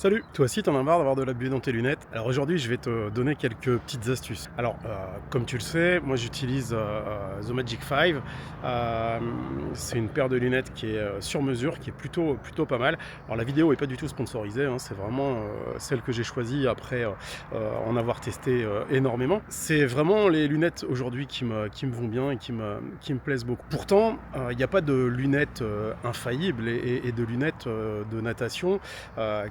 Salut! Toi aussi t'en as marre d'avoir de la buée dans tes lunettes? Alors aujourd'hui je vais te donner quelques petites astuces. Alors comme tu le sais, moi j'utilise The Magic 5. C'est une paire de lunettes qui est sur mesure, qui est plutôt pas mal. Alors la vidéo est pas du tout sponsorisée, hein, c'est vraiment celle que j'ai choisie après en avoir testé énormément. C'est vraiment les lunettes aujourd'hui qui me vont bien et qui me plaisent beaucoup. Pourtant, il n'y a pas de lunettes infaillibles et de lunettes de natation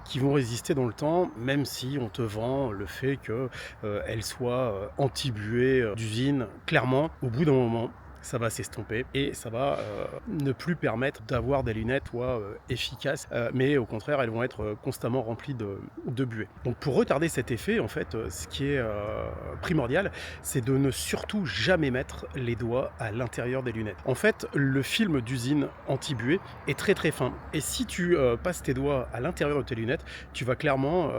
qui vont résister dans le temps, même si on te vend le fait qu'elles soient anti-buée d'usine. Clairement, au bout d'un moment, ça va s'estomper et ça va ne plus permettre d'avoir des lunettes efficaces, mais au contraire, elles vont être constamment remplies de buée. Donc pour retarder cet effet, en fait, ce qui est primordial, c'est de ne surtout jamais mettre les doigts à l'intérieur des lunettes. En fait, le film d'usine anti-buée est très fin, et si tu passes tes doigts à l'intérieur de tes lunettes, tu vas clairement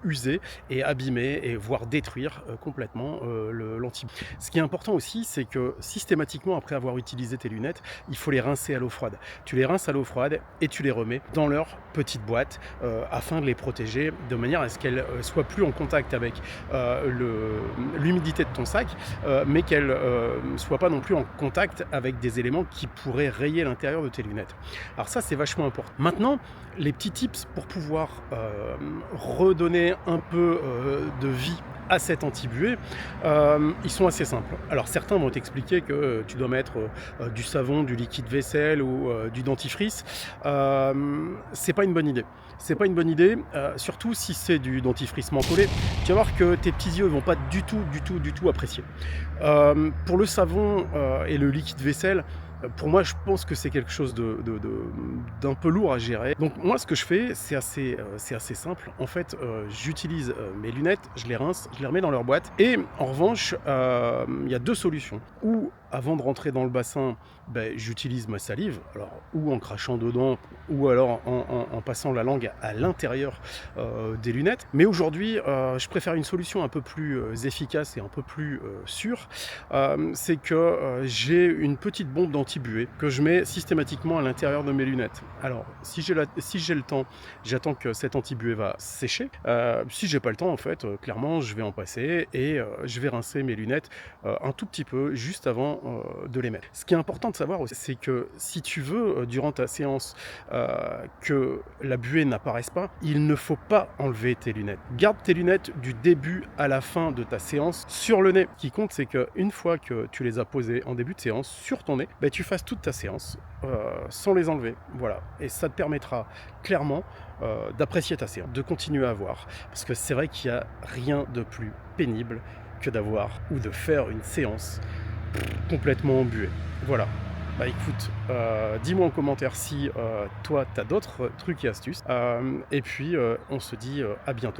user et abîmer et voire détruire complètement l'anti-buée. Ce qui est important aussi, c'est que systématiquement, après avoir utilisé tes lunettes, il faut les rincer à l'eau froide. Tu les rinces à l'eau froide et tu les remets dans leur petite boîte afin de les protéger de manière à ce qu'elles soient plus en contact avec l'humidité de ton sac, mais qu'elles soient pas non plus en contact avec des éléments qui pourraient rayer l'intérieur de tes lunettes. Alors ça, c'est vachement important. Maintenant, les petits tips pour pouvoir redonner un peu de vie à cet anti-buée, ils sont assez simples. Alors certains vont t'expliquer que tu dois mettre du savon, du liquide vaisselle ou du dentifrice. C'est pas une bonne idée. C'est pas une bonne idée, surtout si c'est du dentifrice mentholé. Tu vas voir que tes petits yeux vont pas du tout apprécier. Pour le savon et le liquide vaisselle, pour moi, je pense que c'est quelque chose d'un peu lourd à gérer. Donc moi, ce que je fais, c'est assez simple. En fait, j'utilise mes lunettes, je les rince, je les remets dans leur boîte. Et en revanche, il y a deux solutions. Ou avant de rentrer dans le bassin, j'utilise ma salive, alors ou en crachant dedans, ou alors en passant la langue à l'intérieur des lunettes. Mais aujourd'hui, je préfère une solution un peu plus efficace et un peu plus sûre. C'est que j'ai une petite bombe d'anti-buée que je mets systématiquement à l'intérieur de mes lunettes. Alors, si j'ai le temps, j'attends que cette anti-buée va sécher. Si j'ai pas le temps, en fait, clairement, je vais en passer et je vais rincer mes lunettes un tout petit peu juste avant de les mettre. Ce qui est important de savoir aussi, c'est que si tu veux, durant ta séance, que la buée n'apparaisse pas, il ne faut pas enlever tes lunettes. Garde tes lunettes du début à la fin de ta séance sur le nez. Ce qui compte, c'est qu'une fois que tu les as posées en début de séance sur ton nez, tu fasses toute ta séance sans les enlever. Voilà. Et ça te permettra clairement d'apprécier ta séance, de continuer à voir. Parce que c'est vrai qu'il n'y a rien de plus pénible que d'avoir ou de faire une séance complètement embuée. Voilà. Écoute, dis-moi en commentaire si toi tu as d'autres trucs et astuces. Et puis on se dit à bientôt.